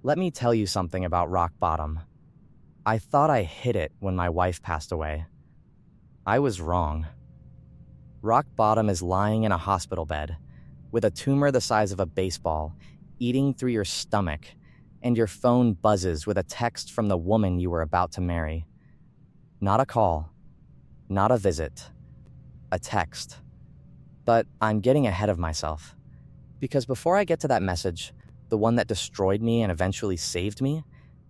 Let me tell you something about rock bottom. I thought I hit it when my wife passed away. I was wrong. Rock bottom is lying in a hospital bed, with a tumor the size of a baseball, eating through your stomach, and your phone buzzes with a text from the woman you were about to marry. Not a call, not a visit, a text. But I'm getting ahead of myself. Because before I get to that message, the one that destroyed me and eventually saved me,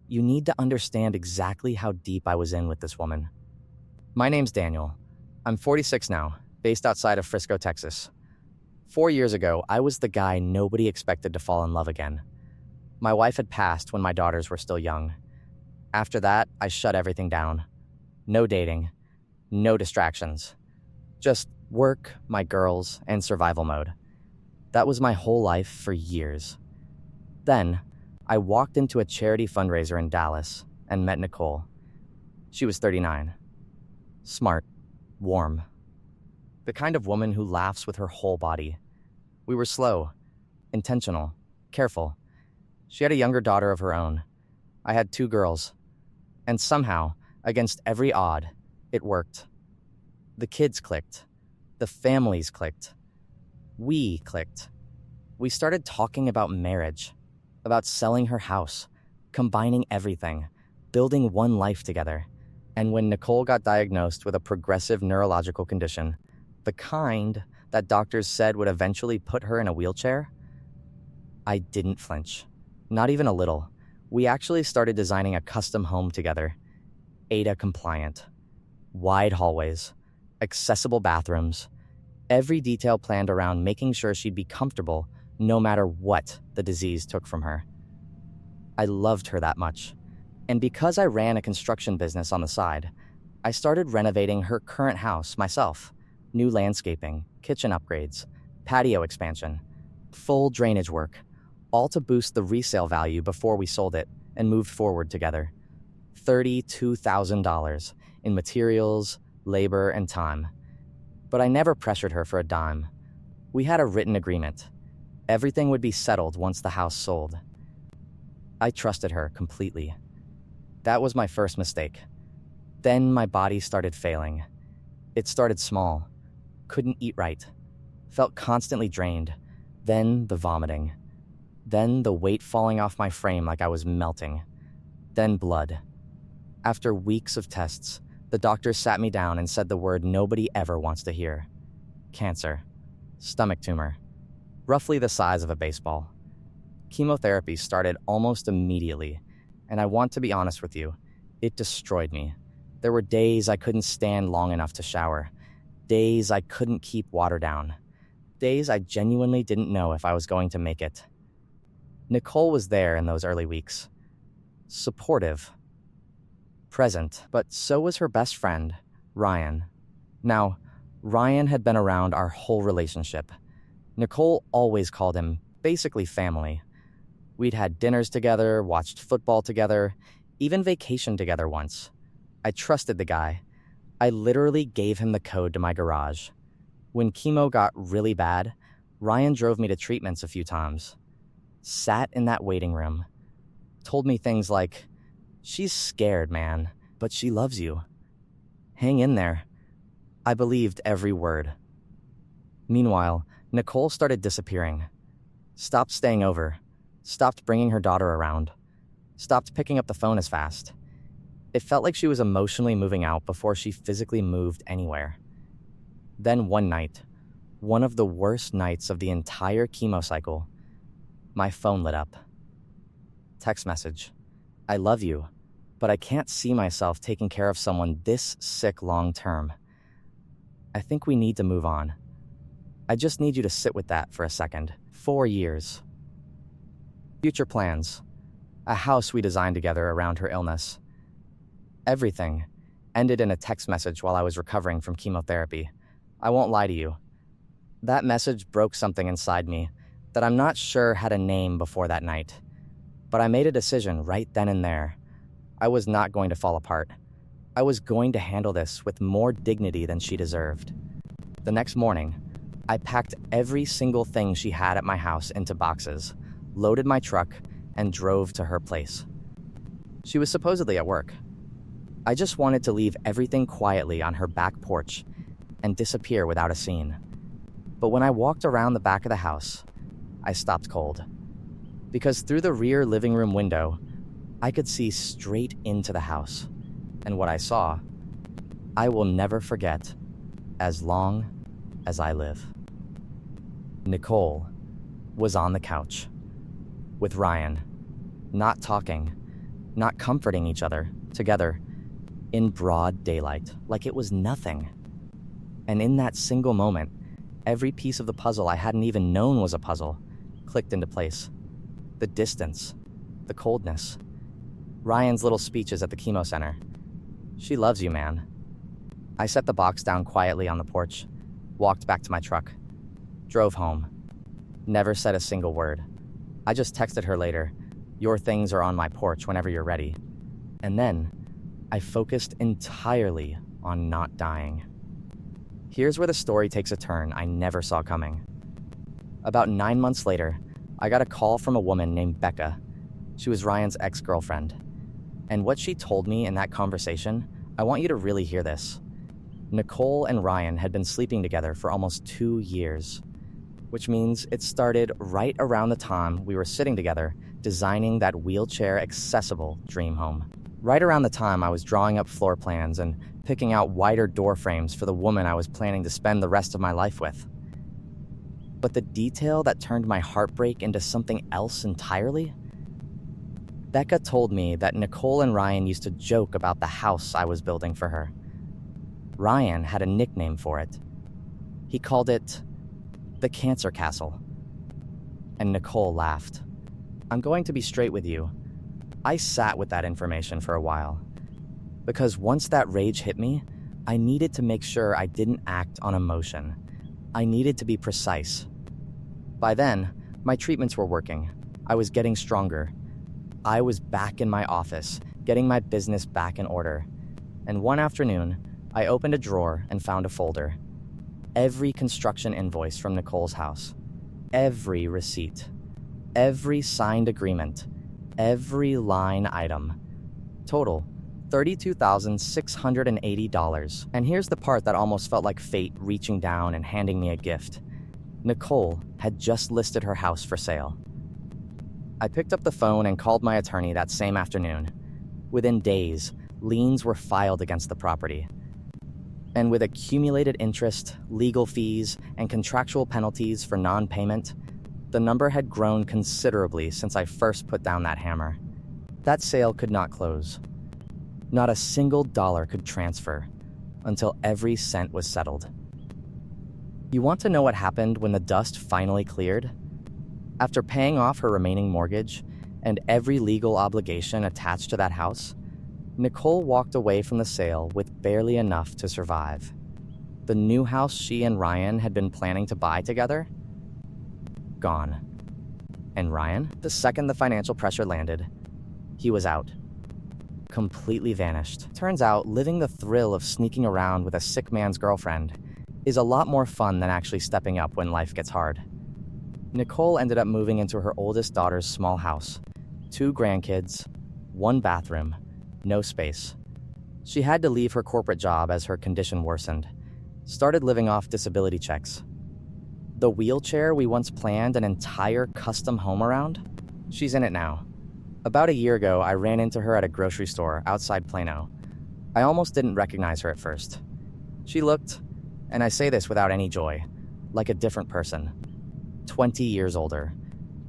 you need to understand exactly how deep I was in with this woman. My name's Daniel. I'm 46 now, based outside of Frisco, Texas. 4 years ago, I was the guy nobody expected to fall in love again. My wife had passed when my daughters were still young. After that, I shut everything down. No dating, no distractions. Just work, my girls, and survival mode. That was my whole life for years. Then, I walked into a charity fundraiser in Dallas and met Nicole. She was 39. Smart, warm. The kind of woman who laughs with her whole body. We were slow, intentional, careful. She had a younger daughter of her own. I had 2 girls. And somehow, against every odd, it worked. The kids clicked. The families clicked. We clicked. We started talking about marriage, about selling her house, combining everything, building one life together. And when Nicole got diagnosed with a progressive neurological condition, the kind that doctors said would eventually put her in a wheelchair, I didn't flinch. Not even a little. We actually started designing a custom home together. ADA compliant. Wide hallways. Accessible bathrooms. Every detail planned around making sure she'd be comfortable no matter what the disease took from her. I loved her that much. And because I ran a construction business on the side, I started renovating her current house myself. New landscaping, kitchen upgrades, patio expansion, full drainage work, all to boost the resale value before we sold it and moved forward together. $32,000 in materials, labor, and time. But I never pressured her for a dime. We had a written agreement. Everything would be settled once the house sold. I trusted her completely. That was my first mistake. Then my body started failing. It started small. Couldn't eat right. Felt constantly drained. Then the vomiting. Then the weight falling off my frame like I was melting. Then blood. After weeks of tests, the doctor sat me down and said the word nobody ever wants to hear. Cancer. Stomach tumor. Roughly the size of a baseball. Chemotherapy started almost immediately, and I want to be honest with you, it destroyed me. There were days I couldn't stand long enough to shower. Days I couldn't keep water down. Days I genuinely didn't know if I was going to make it. Nicole was there in those early weeks. Supportive. Present, but so was her best friend, Ryan. Now, Ryan had been around our whole relationship. Nicole always called him basically family. We'd had dinners together, watched football together, even vacationed together once. I trusted the guy. I literally gave him the code to my garage. When chemo got really bad, Ryan drove me to treatments a few times. Sat in that waiting room. Told me things like, "She's scared, man, but she loves you. Hang in there." I believed every word. Meanwhile, Nicole started disappearing. Stopped staying over. Stopped bringing her daughter around. Stopped picking up the phone as fast. It felt like she was emotionally moving out before she physically moved anywhere. Then one night, one of the worst nights of the entire chemo cycle, my phone lit up. Text message. "I love you, but I can't see myself taking care of someone this sick long term. I think we need to move on. I just need you to sit with that for a second. 4 years. Future plans. A house we designed together around her illness. Everything ended in a text message while I was recovering from chemotherapy. I won't lie to you. That message broke something inside me that I'm not sure had a name before that night. But I made a decision right then and there. I was not going to fall apart. I was going to handle this with more dignity than she deserved. The next morning, I packed every single thing she had at my house into boxes, loaded my truck, and drove to her place. She was supposedly at work. I just wanted to leave everything quietly on her back porch and disappear without a scene. But when I walked around the back of the house, I stopped cold. Because through the rear living room window, I could see straight into the house. And what I saw, I will never forget as long as I live. Nicole was on the couch with Ryan, not talking, not comforting each other, together, in broad daylight, like it was nothing. And in that single moment, every piece of the puzzle I hadn't even known was a puzzle clicked into place. The distance, the coldness, Ryan's little speeches at the chemo center. She loves you, man. I set the box down quietly on the porch, walked back to my truck, drove home. Never said a single word. I just texted her later, "Your things are on my porch whenever you're ready." And then I focused entirely on not dying. Here's where the story takes a turn I never saw coming. About 9 months later, I got a call from a woman named Becca. She was Ryan's ex-girlfriend. And what she told me in that conversation, I want you to really hear this. Nicole and Ryan had been sleeping together for almost 2 years, which means it started right around the time we were sitting together designing that wheelchair-accessible dream home. Right around the time I was drawing up floor plans and picking out wider door frames for the woman I was planning to spend the rest of my life with. But the detail that turned my heartbreak into something else entirely? Becca told me that Nicole and Ryan used to joke about the house I was building for her. Ryan had a nickname for it. He called it the Cancer Castle. And Nicole laughed. I'm going to be straight with you. I sat with that information for a while. Because once that rage hit me, I needed to make sure I didn't act on emotion. I needed to be precise. By then, my treatments were working. I was getting stronger. I was back in my office, getting my business back in order. And one afternoon, I opened a drawer and found a folder. Every construction invoice from Nicole's house. Every receipt. Every signed agreement. Every line item. Total, $32,680. And here's the part that almost felt like fate reaching down and handing me a gift. Nicole had just listed her house for sale. I picked up the phone and called my attorney that same afternoon. Within days, liens were filed against the property. And with accumulated interest, legal fees, and contractual penalties for non-payment, the number had grown considerably since I first put down that hammer. That sale could not close. Not a single dollar could transfer until every cent was settled. You want to know what happened when the dust finally cleared? After paying off her remaining mortgage and every legal obligation attached to that house, Nicole walked away from the sale with barely enough to survive. The new house she and Ryan had been planning to buy together? Gone. And Ryan, the second the financial pressure landed, he was out. Completely vanished. Turns out, living the thrill of sneaking around with a sick man's girlfriend is a lot more fun than actually stepping up when life gets hard. Nicole ended up moving into her oldest daughter's small house. 2 grandkids, 1 bathroom, no space. She had to leave her corporate job as her condition worsened. Started living off disability checks. The wheelchair we once planned an entire custom home around? She's in it now. About a year ago, I ran into her at a grocery store outside Plano. I almost didn't recognize her at first. She looked, and I say this without any joy, like a different person. 20 years older,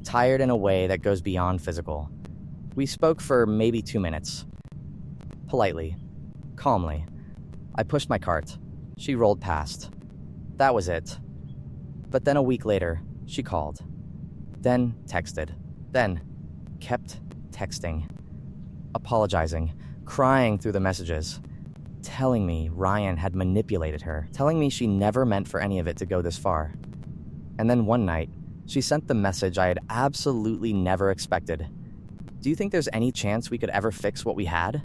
tired in a way that goes beyond physical. We spoke for maybe 2 minutes. Politely, calmly. I pushed my cart. She rolled past. That was it. But then a week later, she called. Then texted. Then kept texting. Apologizing, crying through the messages. Telling me Ryan had manipulated her. Telling me she never meant for any of it to go this far. And then one night, she sent the message I had absolutely never expected. Do you think there's any chance we could ever fix what we had?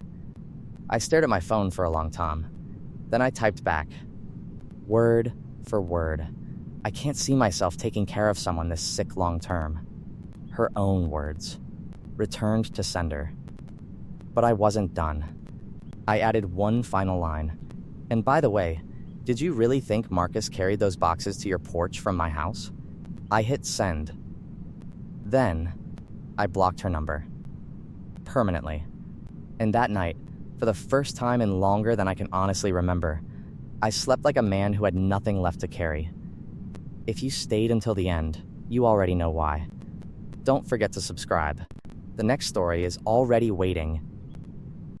I stared at my phone for a long time. Then I typed back. Word for word. I can't see myself taking care of someone this sick long term. Her own words. returned to sender. But I wasn't done. I added one final line. And by the way, did you really think Marcus carried those boxes to your porch from my house? I hit send. Then, I blocked her number. Permanently. And that night, for the first time in longer than I can honestly remember, I slept like a man who had nothing left to carry. If you stayed until the end, you already know why. Don't forget to subscribe. The next story is already waiting